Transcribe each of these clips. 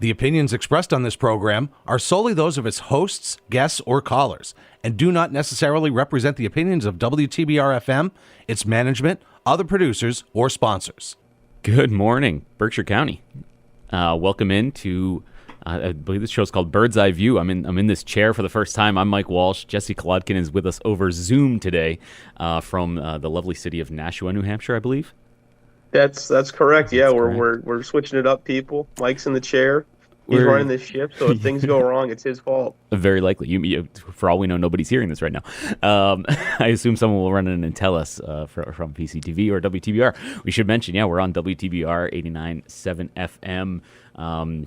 The opinions expressed on this program are solely those of its hosts, guests, or callers, and do not necessarily represent the opinions of WTBR-FM, its management, other producers, or sponsors. Good morning, Berkshire County. Welcome into, I believe this show is called Bird's Eye View. I'm in this chair for the first time. I'm Mike Walsh. Jesse Kolodkin is with us over Zoom today from the lovely city of Nashua, New Hampshire, I believe. That's correct. Yeah, That's we're switching it up, people. Mike's in the chair. He's running this ship, so if things go wrong, it's his fault. Very likely. You, for all we know, nobody's hearing this right now. I assume someone will run in and tell us from PCTV or WTBR. We should mention, we're on WTBR 89.7 FM.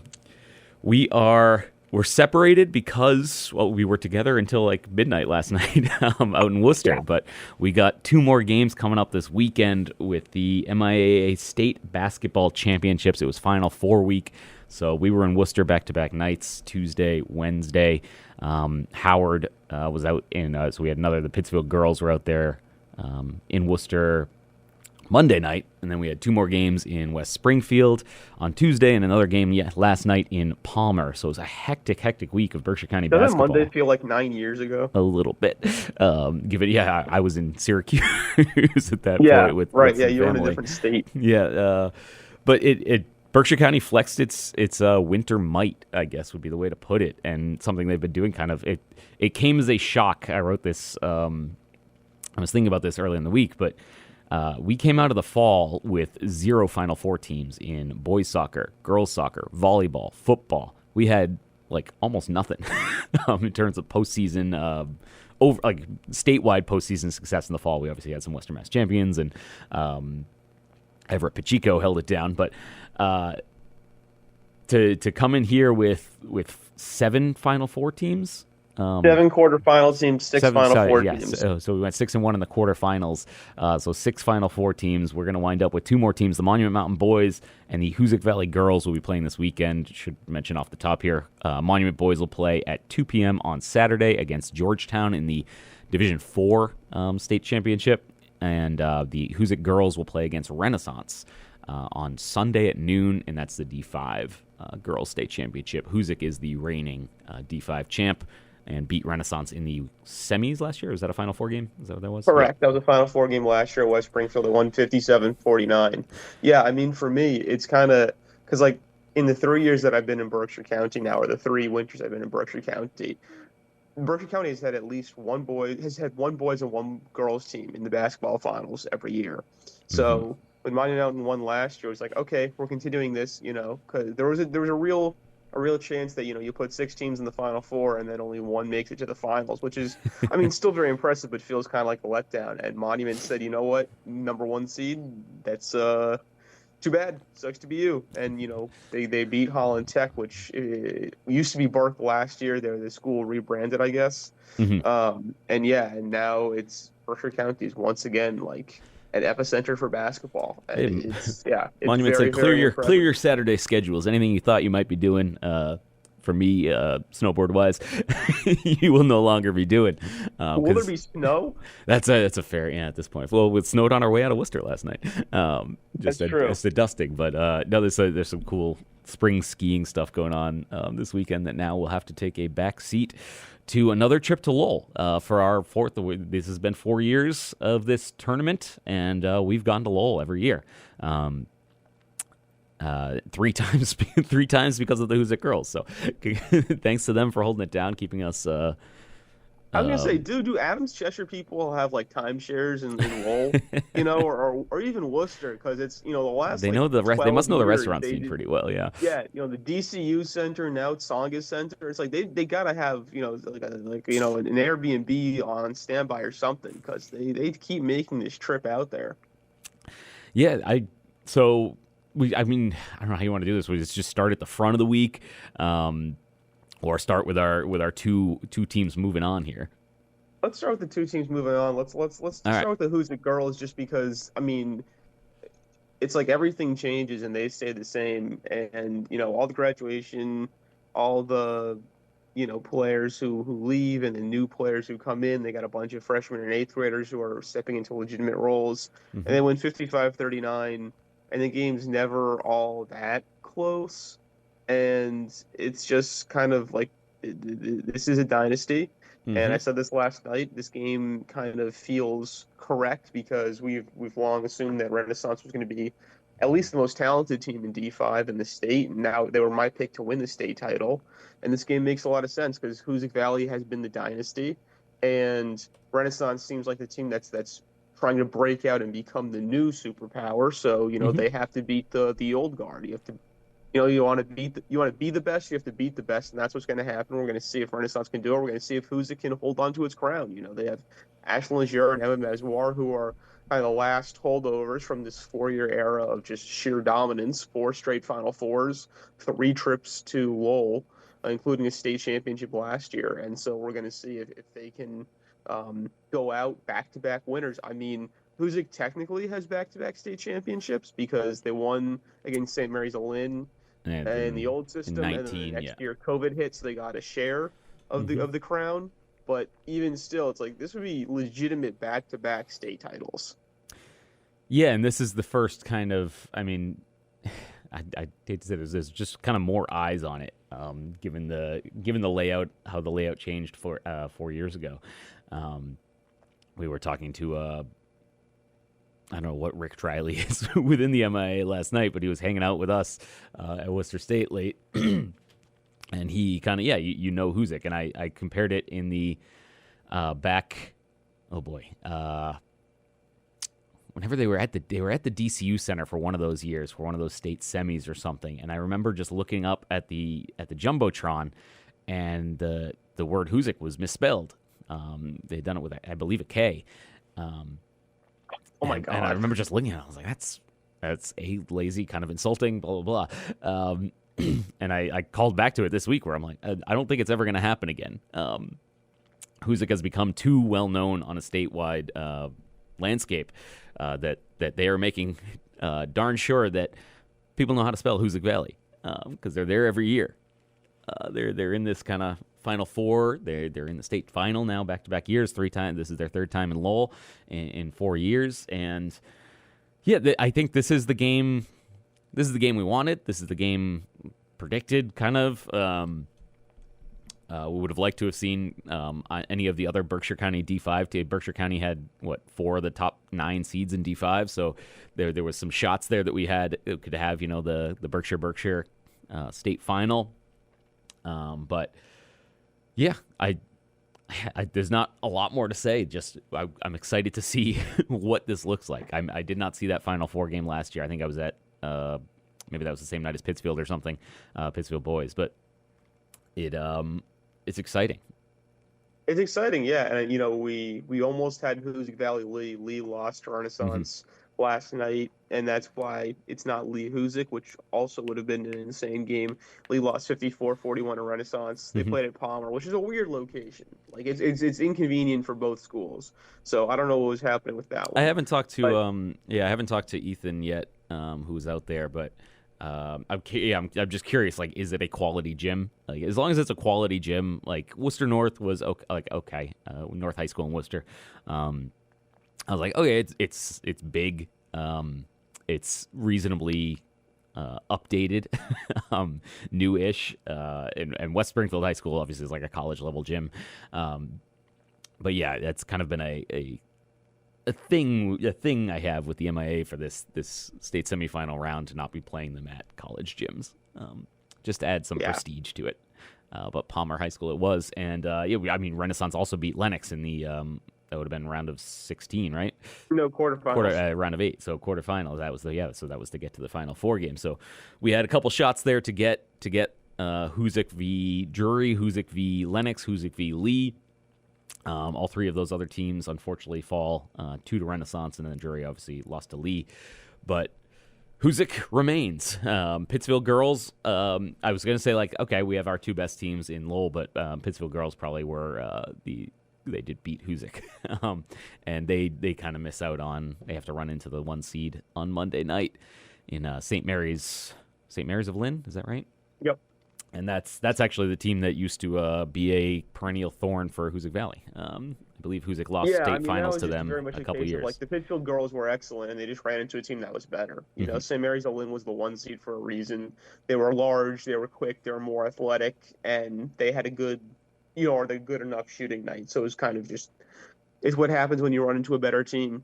We're separated because, we were together until like midnight last night out in Worcester. Yeah. But we got two more games coming up this weekend with the MIAA State Basketball Championships. It was Final Four week. So we were in Worcester back-to-back nights, Tuesday, Wednesday. Howard was out so we had the Pittsfield girls were out there in Worcester Monday night, and then we had two more games in West Springfield on Tuesday, and another game last night in Palmer. So it was a hectic week of Berkshire County basketball. Doesn't Monday feel like 9 years ago? A little bit. I was in Syracuse at that point. With you were in a different state. But it Berkshire County flexed its winter might, I guess would be the way to put it, and something they've been doing kind of. It came as a shock. I wrote this. I was thinking about this early in the week, but we came out of the fall with 0 Final Four teams in boys soccer, girls soccer, volleyball, football. We had almost nothing in terms of postseason, statewide postseason success in the fall. We obviously had some Western Mass champions, and Everett Pacheco held it down, but to come in here with 7 Final Four teams, 7 quarterfinal teams, 6 Final Four teams. So we went 6-1 in the quarterfinals. So 6 Final Four teams. We're going to wind up with 2 more teams. The Monument Mountain Boys and the Hoosick Valley Girls will be playing this weekend. Should mention off the top here, Monument Boys will play at 2 p.m. on Saturday against Georgetown in the Division 4 state championship. And the Hoosick Girls will play against Renaissance on Sunday at noon, and that's the D5 Girls State Championship. Hoosick is the reigning D5 champ and beat Renaissance in the semis last year. Was that a Final Four game? Is that what that was? Correct. Yeah. That was a Final Four game last year at West Springfield. They won 57-49. Yeah, I mean, for me, it's kind of – because, in the 3 years that I've been in Berkshire County now, or the 3 winters I've been in Berkshire County has had at least one boys and one girls team in the basketball finals every year. So when Monument Mountain won last year, it was like, okay, we're continuing this, because there was a real chance that you put 6 teams in the Final Four and then only one makes it to the finals, which is, I mean, still very impressive, but feels kind of like a letdown. And Monument said, you know what, number 1 seed, that's too bad. Sucks to be you. And, they beat Holland Tech, which used to be Bark last year. They're the school rebranded, I guess. And now it's Berkshire County is once again an epicenter for basketball. And it's Monument said, clear your Saturday schedules. Anything you thought you might be doing, for me, snowboard-wise, you will no longer be doing. Will there be snow? That's a fair, at this point. Well, it snowed on our way out of Worcester last night. That's true. Just a dusting. But no, there's some cool spring skiing stuff going on this weekend that now we'll have to take a back seat to another trip to Lowell for our 4th. This has been 4 years of this tournament, and we've gone to Lowell every year. 3 times because of the Hoosick girls. So thanks to them for holding it down, keeping us. I was gonna say, do Adams Cheshire people have timeshares in Lowell, or even Worcester? Because it's the last. They know they must know the restaurant scene pretty well. Yeah. Yeah, the DCU Center, now Tsonga Center. It's they gotta have an Airbnb on standby or something, because they keep making this trip out there. Yeah, I don't know how you want to do this. We just start at the front of the week, or start with our two teams moving on here. Let's start with the 2 teams moving on. Let's start with the Hoosick girls, just because it's everything changes and they stay the same, and all the graduation, all the players who leave and the new players who come in. They got a bunch of freshmen and 8th graders who are stepping into legitimate roles, and they win 55-39. And the game's never all that close. and it's just kind of like this is a dynasty. And I Mm-hmm. said this last night. This game kind of feels correct because we've long assumed that Renaissance was going to be at least the most talented team in D5 in the state, and now they were my pick to win the state title. And this game makes a lot of sense because Hoosick Valley has been the dynasty, and Renaissance seems like the team that's trying to break out and become the new superpower. So, Mm-hmm. they have to beat the old guard. You have to you want to you want to be the best. You have to beat the best, and that's what's going to happen. We're going to see if Renaissance can do it. We're going to see if Huzik can hold on to its crown. They have Ashland Leger and Emma Meswar, who are kind of the last holdovers from this 4-year era of just sheer dominance. 4 straight Final Fours, 3 trips to Lowell, including a state championship last year. And so we're going to see if they can go out back-to-back winners. I mean, Huzik technically has back-to-back state championships because they won against St. Mary's of Lynn And in the old in system, and then the 19, next yeah. year COVID hit, so they got a share of Mm-hmm. the crown. But even still, it's like this would be legitimate back-to-back state titles. Yeah, and this is the first kind of, I mean, I hate to say this, there's just kind of more eyes on it, given the layout, how the layout changed 4 years ago. We were talking to I don't know what Rick Triley is within the MIA last night, but he was hanging out with us at Worcester State late, and he kind of Huzik, and I compared it in the back. Oh boy. Whenever they were at the DCU Center for one of those years, for one of those state semis or something, and I remember just looking up at the jumbotron, and the word Huzik was misspelled. They'd done it with, I believe, a K. Oh my God! And I remember just looking at it, I was like, that's a lazy, kind of insulting, blah blah blah. And I called back to it this week where I'm like, I don't think it's ever going to happen again. Huzik has become too well known on a statewide landscape that they are making darn sure that people know how to spell Hoosick Valley because they're there every year. They're in this kind of Final Four. They're in the state final now, back-to-back years, 3 times. This is their 3rd time in Lowell in 4 years, and yeah, I think this is the game. This is the game we wanted. This is the game predicted, kind of. We would have liked to have seen any of the other Berkshire County D5. Berkshire County had, 4 of the top 9 seeds in D5, so there was some shots there that we had. It could have, the Berkshire state final. But, yeah, there's not a lot more to say. Just I'm excited to see what this looks like. I did not see that Final Four game last year. I think I was at maybe that was the same night as Pittsfield or something, Pittsfield boys. But it's exciting. It's exciting, yeah. And we almost had Hoosick Valley Lee. Lee lost to Renaissance last night, and that's why it's not Lee Hoosick, which also would have been an insane game. Lee lost 54-41 to Renaissance. They played at Palmer, which is a weird location. Like it's inconvenient for both schools. So I don't know what was happening with that one. I haven't talked to I haven't talked to Ethan yet, who's out there, but I'm just curious. Like, is it a quality gym? Like, as long as it's a quality gym, like Worcester North was okay, North High School in Worcester. I was like, okay, it's big, it's reasonably updated, new-ish, and West Springfield High School obviously is like a college level gym. But yeah, that's kind of been a thing I have with the MIA for this state semifinal round to not be playing them at college gyms, just to add some prestige to it. But Palmer High School it was, and Renaissance also beat Lennox in the that would have been round of 16, right? No, quarterfinals. Round of 8, so quarterfinals. That was that was to get to the Final Four game. So we had a couple shots there to get Hoosick v. Drury, Hoosick v. Lennox, Hoosick v. Lee. All 3 of those other teams unfortunately fall 2 to Renaissance, and then Drury obviously lost to Lee. But Hoosick remains. Pittsfield girls, I was going to say, like, okay, we have our 2 best teams in Lowell, but Pittsfield girls probably were they did beat Hoosick. And they kind of miss out on, they have to run into the 1 seed on Monday night in St. Mary's of Lynn, is that right? Yep. And that's actually the team that used to be a perennial thorn for Hoosick Valley. I believe Huzik lost Yeah, I state mean, that finals was to just them very much a a couple case of years. like the Pittsfield girls were excellent, and they just ran into a team that was better. You know, St. Mary's Olin was the 1 seed for a reason. They were large, they were quick, they were more athletic, and they had a good, or the good enough shooting night. So it was kind of just it's what happens when you run into a better team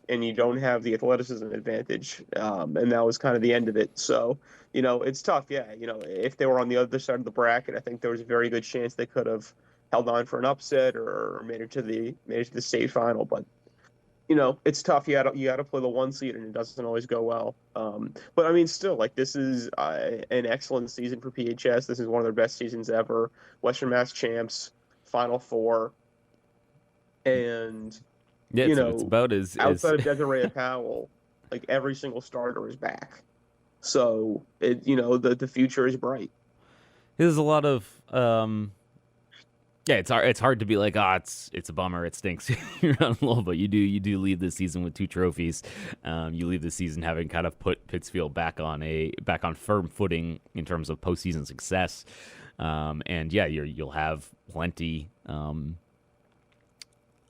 and you don't have the athleticism advantage. And that was kind of the end of it. So, it's tough. Yeah, if they were on the other side of the bracket, I think there was a very good chance they could have held on for an upset or made it to the state final. But it's tough. You got to play the 1 seed, and it doesn't always go well. But I mean, still, like this is an excellent season for PHS. This is one of their best seasons ever. Western Mass champs, Final Four. And Yeah, so it's about as outside of Desiree Powell, like every single starter is back. So the future is bright. There's a lot of it's hard to be like, it's a bummer, it stinks. You're on low, but you do leave the season with 2 trophies. You leave the season having kind of put Pittsfield back on firm footing in terms of postseason success. And yeah, you'll have plenty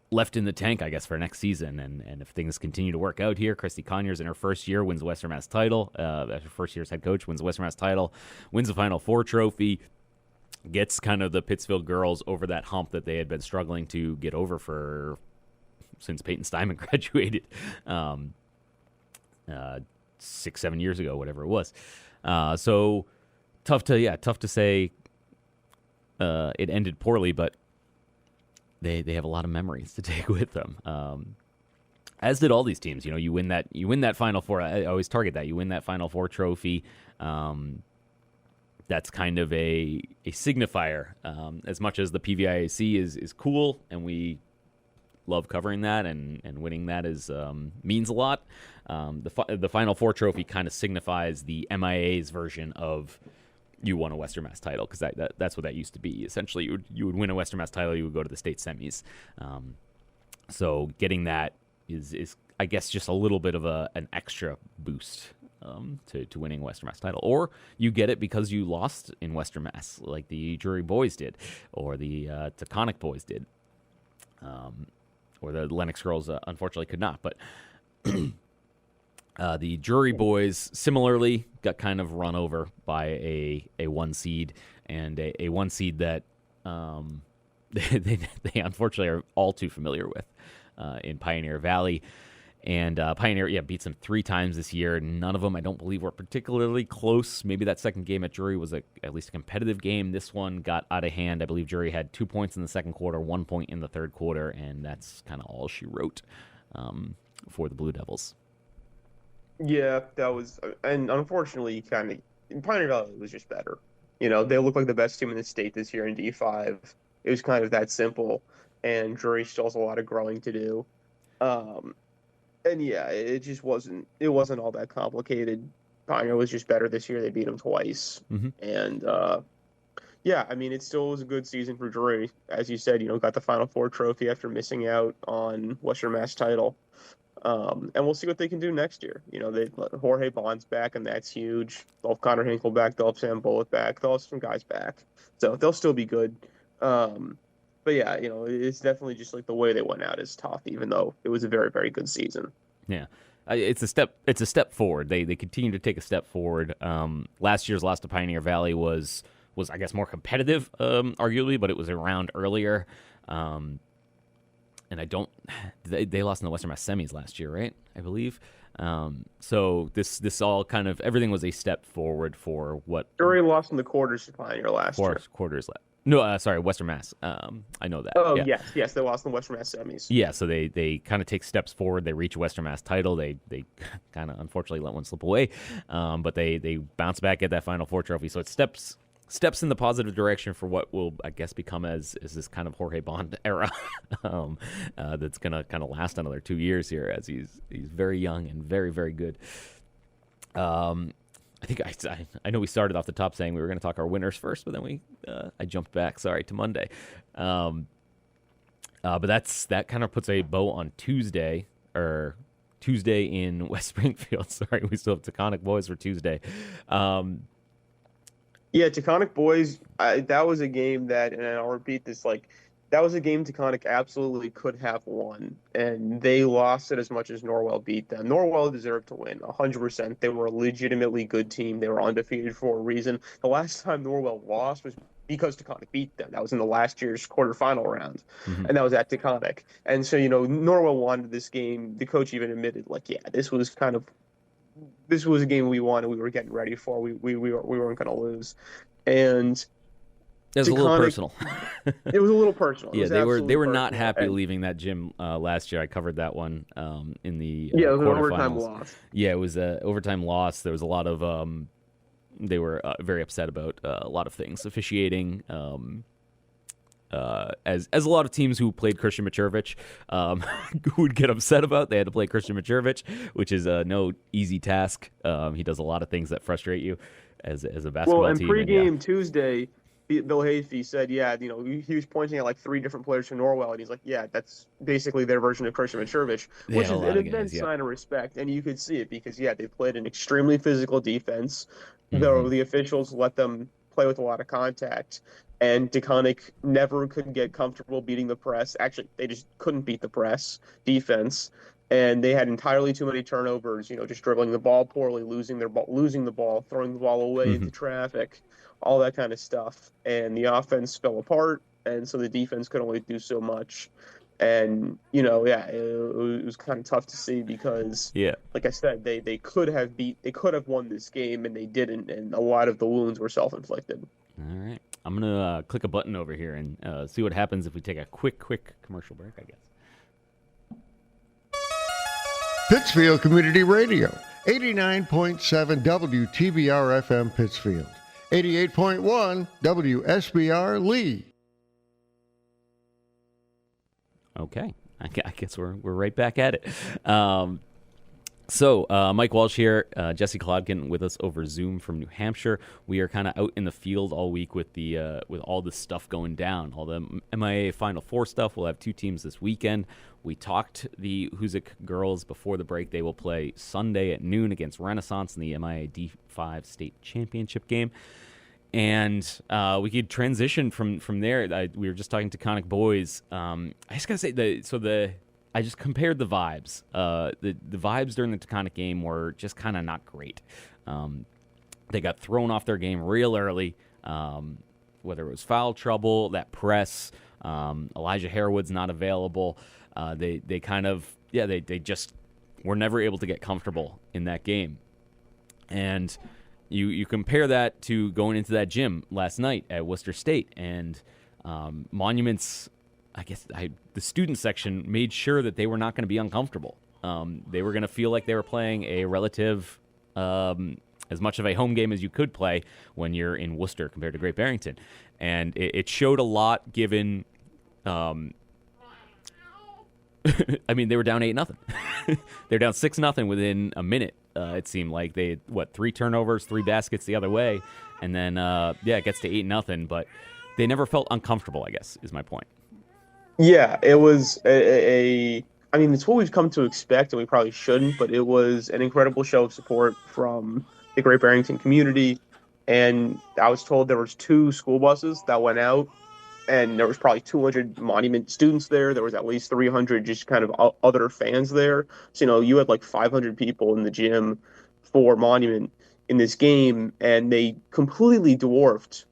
left in the tank, I guess, for next season. And if things continue to work out here, Christy Conyers in her first year wins the Western Mass title. Her first year as head coach, wins the Western Mass title, wins the Final Four trophy, gets kind of the Pittsfield girls over that hump that they had been struggling to get over since Peyton Steinman graduated 6-7 years ago, whatever it was. So tough to say it ended poorly, but they have a lot of memories to take with them. As did all these teams. You win that Final Four. I always target that. You win that Final Four trophy. That's kind of a signifier. As much as the PVIAC is cool, and we love covering that, and winning that means a lot. The Final Four trophy kind of signifies the MIA's version of you won a Western Mass title, because that's what that used to be. Essentially, you would win a Western Mass title, you would go to the state semis. So getting that is I guess just a little bit of an extra boost to winning Western Mass title, or you get it because you lost in Western Mass, like the Drury boys did, or the Taconic boys did, or the Lennox girls unfortunately could not, but. The Drury boys similarly got kind of run over by a 1 seed, and a 1 seed that they unfortunately are all too familiar with in Pioneer Valley. And Pioneer, beats them 3 times this year. None of them, I don't believe, were particularly close. Maybe that second game at Drury was at least a competitive game. This one got out of hand. I believe Drury had 2 points in the second quarter, 1 point in the third quarter, and that's kind of all she wrote for the Blue Devils. Yeah, that was, and unfortunately, Pioneer Valley was just better. They look like the best team in the state this year in D5. It was kind of that simple, and Drury still has a lot of growing to do. And yeah, it just wasn't all that complicated. Pioneer was just better this year. They beat them twice. Mm-hmm. And yeah, I mean, it still was a good season for Drury. As you said, got the Final Four trophy after missing out on Western Mass title. And we'll see what they can do next year. They let Jorge Bond's back, and that's huge. They'll have Connor Hinkle back. They'll have Sam Bullitt back. They'll have some guys back. So they'll still be good. But yeah, it's definitely just like the way they went out is tough, even though it was a very, very good season. Yeah. It's a step forward. They continue to take a step forward. Last year's loss to Pioneer Valley was I guess more competitive, arguably, but it was a round earlier. And they lost in the Western Mass semis last year, right? I believe. So this all kind of, everything was a step forward for what. Drury lost in the quarters to Pioneer last year. Quarters left. No, sorry, Western Mass. I know that. Oh, yeah. yes, they lost in the Western Mass semis. Yeah, so they kind of take steps forward. They reach a Western Mass title. They kind of unfortunately let one slip away, but they bounce back at that Final Four trophy. So it steps in the positive direction for what will, I guess, become as this kind of Jorge Bond era that's going to kind of last another 2 years here, as he's very young and very, very good. I think I know we started off the top saying we were going to talk our winners first, but then I jumped back, to Monday. But that kind of puts a bow on Tuesday in West Springfield. Sorry, we still have Taconic boys for Tuesday. Yeah, Taconic boys, that was a game that, and I'll repeat this, like, that was a game Taconic absolutely could have won, and they lost it as much as Norwell beat them. Norwell deserved to win, 100%. They were a legitimately good team. They were undefeated for a reason. The last time Norwell lost was because Taconic beat them. That was in the last year's quarterfinal round, and that was at Taconic. And so, Norwell wanted this game. The coach even admitted, like, yeah, this was a game we wanted. We were getting ready for. We weren't going to lose, and It was a little personal. It was a little personal. Yeah, they were not personal. happy leaving that gym last year. I covered that one in the it was an quarterfinals. overtime loss. Yeah, it was an overtime loss. There was a lot of they were very upset about a lot of things, officiating. As a lot of teams who played Christian Mitrovic would get upset about, they had to play Christian Mitrovic, which is no easy task. He does a lot of things that frustrate you as a basketball team. Well, and pregame Tuesday, Bill Hayfie said, he was pointing at like 3 different players from Norwell, and he's like, yeah, that's basically their version of Christian Mitrovic, which is an immense sign of respect, and you could see it because, they played an extremely physical defense, though the officials let them play with a lot of contact, and Taconic never could get comfortable beating the press. Actually, they just couldn't beat the press defense, and they had entirely too many turnovers, just dribbling the ball poorly, losing the ball, throwing the ball away into traffic, all that kind of stuff. And the offense fell apart, and so the defense could only do so much. And, it was kind of tough to see because, like I said, they could have won this game, and they didn't, and a lot of the wounds were self-inflicted. All right. I'm going to click a button over here and see what happens if we take a quick commercial break, I guess. Pittsfield Community Radio, 89.7 WTBR-FM Pittsfield, 88.1 WSBR Lee. Okay, I guess we're right back at it. So Mike Walsh here, Jesse Klodkin with us over Zoom from New Hampshire. We are kind of out in the field all week with all this stuff going down, all the MIA Final Four stuff. We'll have 2 teams this weekend. We talked the Hoosick girls before the break. They will play Sunday at noon against Renaissance in the MIA D5 state championship game. And we could transition from there. We were just talking to Taconic boys. I just gotta say I just compared the vibes. The vibes during the Taconic game were just kind of not great. They got thrown off their game real early, whether it was foul trouble, that press, Elijah Harewood's not available. They just were never able to get comfortable in that game. And you compare that to going into that gym last night at Worcester State, and Monuments, the student section made sure that they were not going to be uncomfortable. They were going to feel like they were playing a relative, as much of a home game as you could play when you're in Worcester compared to Great Barrington. And it showed a lot given, they were down 8-0. They were down 6-0 within a minute. It seemed like they had, 3 turnovers, 3 baskets the other way. And then, it gets to 8-0, but they never felt uncomfortable, I guess, is my point. Yeah, it was it's what we've come to expect, and we probably shouldn't, but it was an incredible show of support from the Great Barrington community. And I was told there was 2 school buses that went out, and there was probably 200 Monument students there. There was at least 300 just kind of other fans there. So, you had like 500 people in the gym for Monument in this game, and they completely dwarfed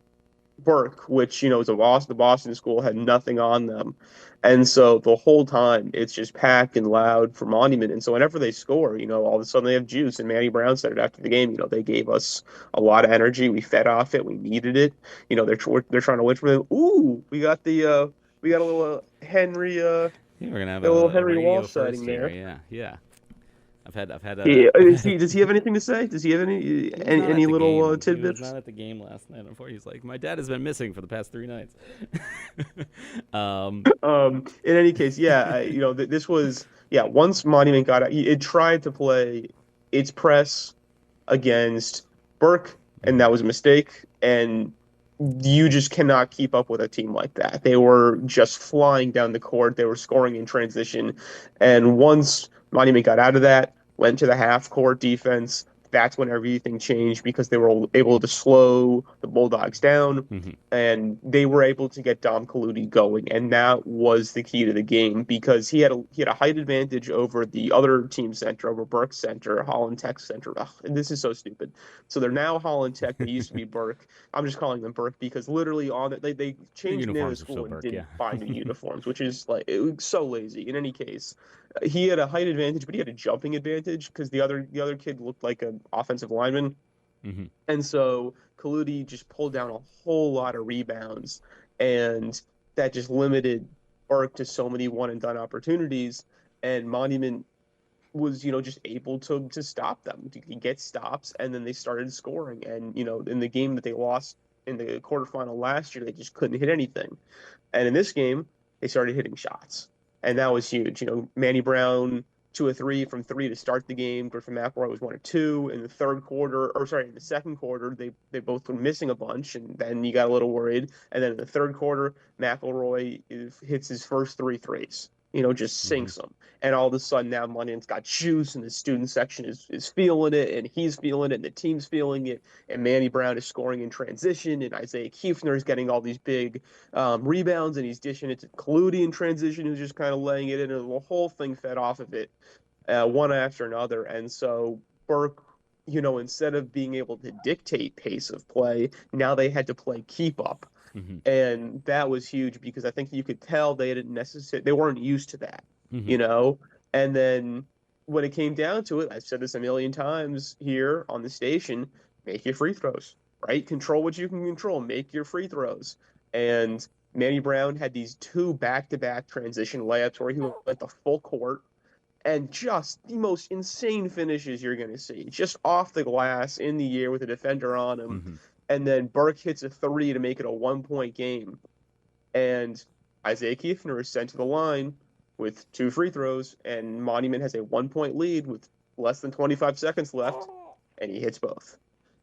Burke, which, is the Boston school, had nothing on them. And so the whole time it's just packed and loud for Monument. And so whenever they score, all of a sudden they have juice. And Manny Brown said it after the game, they gave us a lot of energy. We fed off it. We needed it. They're trying to win from them. Ooh, we got a little Henry, we're gonna have a little Henry radio Walsh sighting there. Yeah. I've had does he have anything to say? Does he have any little tidbits? He was not at the game last night. Unfortunately, he's like, my dad has been missing for the past 3 nights. In any case, this was once Monument got out, it tried to play its press against Burke, and that was a mistake. And you just cannot keep up with a team like that. They were just flying down the court. They were scoring in transition, and once Monument got out of that, went to the half-court defense, that's when everything changed because they were able to slow the Bulldogs down, and they were able to get Dom Kaludi going, and that was the key to the game because he had a height advantage over the other team center, over Burke's center, Holland Tech center. Ugh, and this is so stupid. So they're now Holland Tech. They used to be Burke. I'm just calling them Burke because literally on it they changed the name of the school and didn't buy new uniforms, which is like it was so lazy. In any case, he had a height advantage, but he had a jumping advantage because the other kid looked like an offensive lineman. And so Kaludi just pulled down a whole lot of rebounds, and that just limited Burke to so many one-and-done opportunities. And Monument was, just able to stop them. He get stops, and then they started scoring. And, in the game that they lost in the quarterfinal last year, they just couldn't hit anything. And in this game, they started hitting shots. And that was huge. Manny Brown, 2 of 3 from 3 to start the game. Griffin McElroy was 1 of 2 in the in the second quarter. They both were missing a bunch, and then you got a little worried. And then in the third quarter, McElroy hits his first 3 threes. Just sinks them. And all of a sudden now Monument's got juice, and the student section is feeling it, and he's feeling it, and the team's feeling it. And Manny Brown is scoring in transition, and Isaiah Kiefner is getting all these big rebounds, and he's dishing it to Kaludi in transition, who's just kind of laying it in, and the whole thing fed off of it, one after another. And so Burke, instead of being able to dictate pace of play, now they had to play keep up. And that was huge because I think you could tell they weren't used to that, And then when it came down to it, I've said this a million times here on the station, make your free throws, right? Control what you can control, make your free throws. And Manny Brown had these 2 back-to-back transition layups where he went the full court, and just the most insane finishes you're going to see, just off the glass in the air with a defender on him. And then Burke hits a 3 to make it a 1-point game. And Isaiah Kiefner is sent to the line with 2 free throws, and Monument has a 1-point lead with less than 25 seconds left, and he hits both.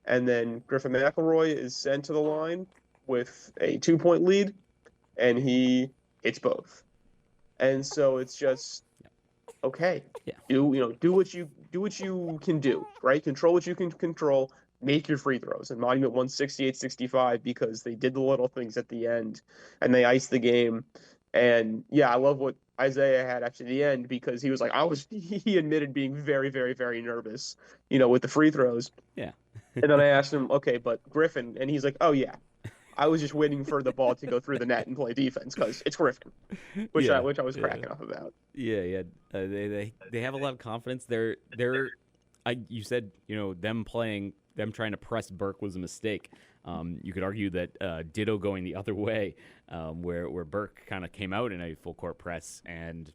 And then Griffin McElroy is sent to the line with a 2-point lead, and he hits both. And so it's just, okay, do what you can do, right? Control what you can control. Make your free throws. And Monument won 68-65 because they did the little things at the end and they iced the game. And I love what Isaiah had after the end because he was like, he admitted being very, very, very nervous, with the free throws. Yeah. And then I asked him, okay, but Griffin, and he's like, oh yeah, I was just waiting for the ball to go through the net and play defense because it's Griffin, which I was cracking up about. Yeah. They have a lot of confidence. You said, them trying to press Burke was a mistake. You could argue that ditto going the other way, where Burke kind of came out in a full court press, and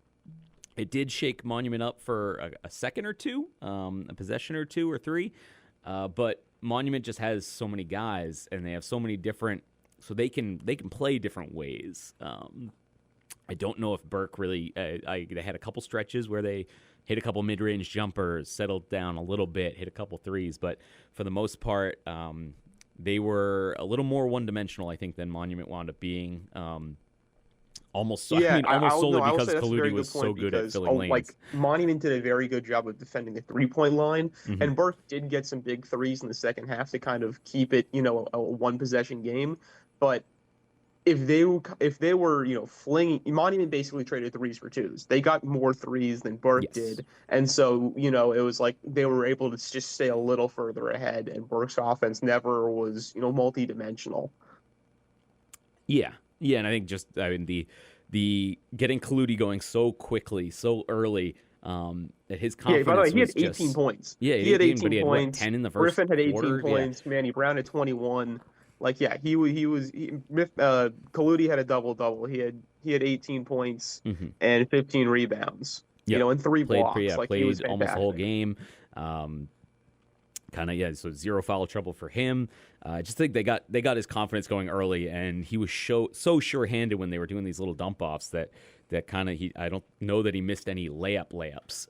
it did shake Monument up for a second or two, a possession or 2 or 3. But Monument just has so many guys, and they have so many different, so they can play different ways. I don't know if Burke really. They had a couple stretches where they hit a couple mid-range jumpers, settled down a little bit, hit a couple threes, but for the most part, they were a little more one-dimensional, I think, than Monument wound up being. Almost solely because Kaludi was so good at filling lanes. Like Monument did a very good job of defending the 3-point line, and Burke did get some big threes in the second half to kind of keep it, a one-possession game. But if they were, flinging, Monument basically traded 3s for 2s. They got more 3s than Burke did, and so it was like they were able to just stay a little further ahead. And Burke's offense never was, multi-dimensional. Yeah, and I think the getting Kaludi going so quickly, so early, that his confidence. By the way, he had was 18 points. Yeah, he had 18 but he had, points. 10 in the first Griffin had 18 quarter. points. Yeah. Manny Brown had 21. Kaludi had a double-double. He had 18 points and 15 rebounds. And 3 blocks. Played he was almost the whole game. So 0 foul trouble for him. I just think they got his confidence going early, and he was so sure-handed when they were doing these little dump-offs that I don't know that he missed any layups.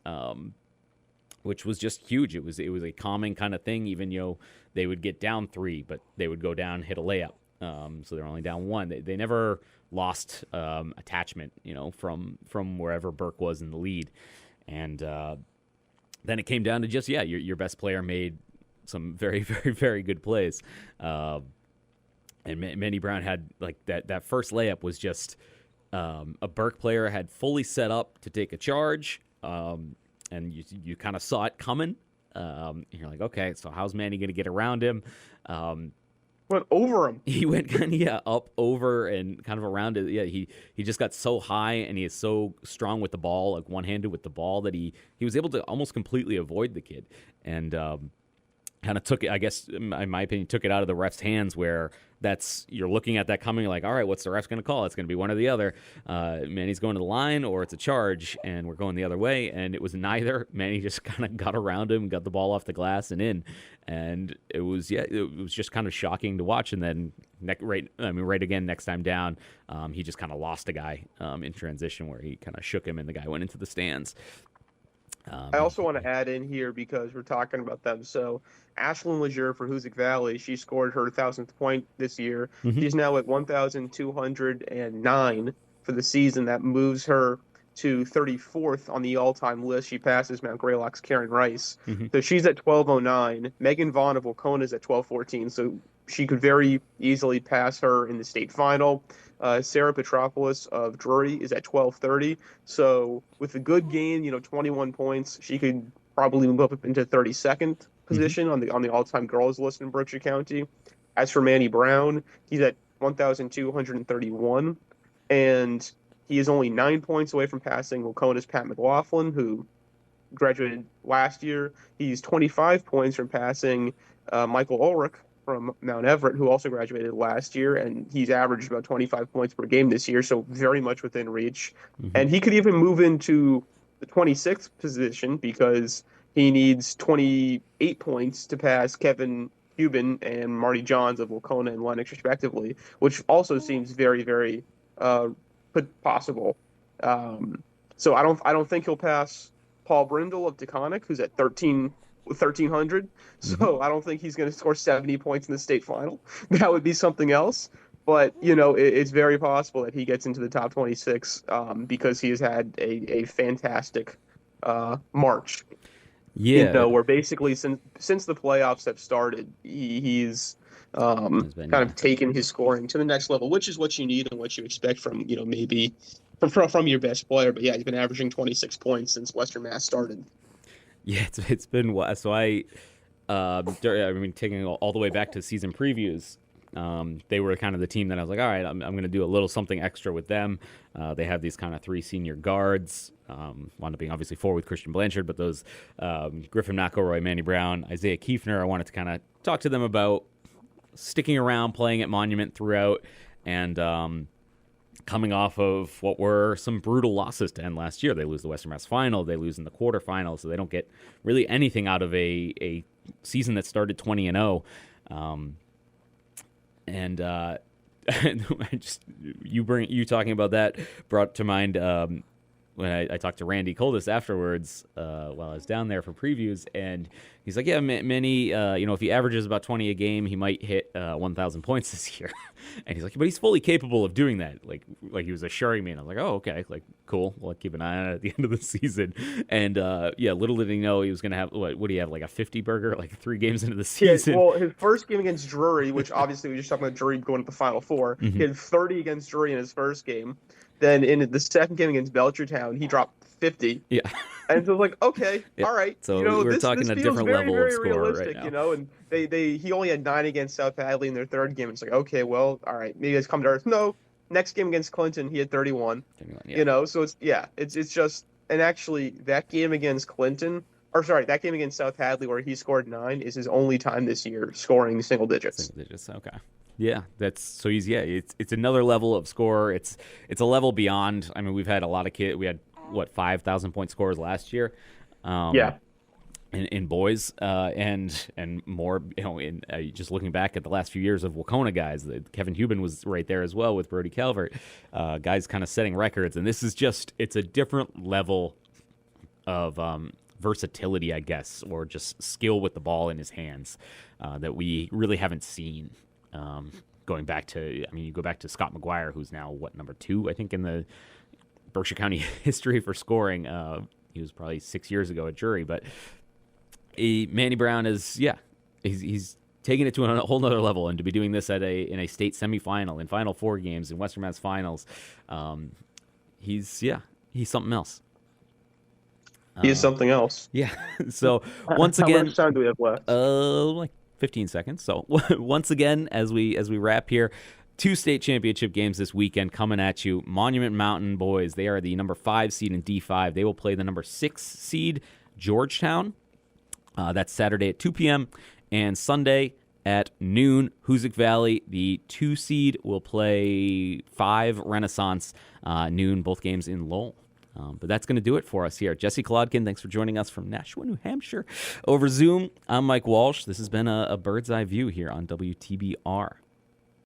Which was just huge. It was a calming kind of thing. Even they would get down 3, but they would go down, hit a layup. So they're only down 1. They never lost attachment, from wherever Burke was in the lead. And then it came down to just your best player made some very, very, very good plays. And Manny Brown had like that first layup was just a Burke player had fully set up to take a charge, and you kind of saw it coming. And you're like, okay, so how's Manny going to get around him? Went over him. He went kind of up, over, and kind of around it. Yeah, he just got so high, and he is so strong with the ball, like one-handed with the ball, that he was able to almost completely avoid the kid, and kind of took it, I guess, in my opinion, took it out of the ref's hands, where you're looking at that coming, like, all right, what's the ref going to call? It's going to be one or the other. Manny's going to the line, or it's a charge, and we're going the other way, and it was neither. Manny just kind of got around him, got the ball off the glass and in, and it was just kind of shocking to watch. And then right again next time down, he just kind of lost a guy in transition, where he kind of shook him, and the guy went into the stands. I also want to add in here, because we're talking about them. So Ashlyn Leger for Hoosick Valley, she scored her 1,000th point this year. Mm-hmm. She's now at 1,209 for the season. That moves her to 34th on the all-time list. She passes Mount Greylock's Karen Rice. Mm-hmm. So she's at 1,209. Megan Vaughn of Wacona is at 1,214. So she could very easily pass her in the state final. Sarah Petropoulos of Drury is at 1,230. So with a good game, 21 points, she could probably move up into 32nd position on the all-time girls list in Berkshire County. As for Manny Brown, he's at 1,231, and he is only 9 points away from passing Wacona's Pat McLaughlin, who graduated last year. He's 25 points from passing Michael Ulrich from Mount Everett, who also graduated last year, and he's averaged about 25 points per game this year, so very much within reach. Mm-hmm. And he could even move into the 26th position, because he needs 28 points to pass Kevin Cuban and Marty Johns of Wacona and Lennox, respectively, which also seems very, very possible. So I don't think he'll pass Paul Brindle of Taconic, who's at 1,300. So mm-hmm. I don't think he's going to score 70 points in the state final. That would be something else. But, it's very possible that he gets into the top 26 because he has had a fantastic March. Yeah. Where basically since the playoffs have started, he's kind of taken his scoring to the next level, which is what you need and what you expect from, maybe from your best player. But yeah, he's been averaging 26 points since Western Mass started. Yeah, it's been so taking all the way back to season previews, they were kind of the team that I was like, all right, I'm going to do a little something extra with them. They have these kind of three senior guards, wound up being obviously four with Christian Blanchard, but those Griffin McElroy, Manny Brown, Isaiah Kiefner, I wanted to kind of talk to them about sticking around, playing at Monument throughout, and coming off of what were some brutal losses to end last year. They lose the Western Mass Final, they lose in the quarterfinals, so they don't get really anything out of a season that started 20-0. And just you talking about that brought to mind when I talked to Randy Coldis afterwards while I was down there for previews, and he's like, yeah, Manny, if he averages about 20 a game, he might hit 1,000 points this year. And he's like, but he's fully capable of doing that. Like he was assuring me, and I was like, oh, okay, like cool. We'll keep an eye on it at the end of the season. And little did he know he was going to have what do you have, like a 50 burger, like 3 games into the season? Yeah, well, his first game against Drury, which obviously we just talked about Drury going to the Final Four, mm-hmm. He had 30 against Drury in his first game. Then in the second game against Belchertown, he dropped 50. Yeah. And so like, okay, yeah. All right. So we're talking a different level very of score right now. And he only had 9 against South Hadley in their third game. It's like, okay, well, all right, maybe it's come to earth. No, next game against Clinton, he had 31. Yeah. So it's just, and actually that game against that game against South Hadley where he scored 9 is his only time this year scoring single digits. Single digits, okay. Yeah, it's another level of score. It's a level beyond. I mean, we've had a lot of kids. We had 5,000 point scores last year. In boys and more. In just looking back at the last few years of Wacona guys, Kevin Hubin was right there as well with Brody Calvert. Guys kind of setting records, and this is it's a different level of versatility, I guess, or just skill with the ball in his hands that we really haven't seen. Going back to, you go back to Scott McGuire, who's now number 2, I think, in the Berkshire County history for scoring. He was probably 6 years ago at Drury, but Manny Brown is, he's taking it to a whole nother level, and to be doing this in a state semifinal, in Final Four games, in Western Mass finals, he's something else. He is something else. Yeah. So once How again, much time do we have left? like 15 seconds. So once again, as we wrap here, 2 state championship games this weekend coming at you. Monument Mountain boys, they are the number 5 seed in D5. They will play the number 6 seed Georgetown. That's Saturday at 2 p.m. And Sunday at noon, Hoosick Valley, the 2 seed, will play 5 Renaissance, noon, both games in Lowell. But that's going to do it for us here. Jesse Kolodkin, thanks for joining us from Nashua, New Hampshire, over Zoom. I'm Mike Walsh. This has been a bird's eye view here on WTBR.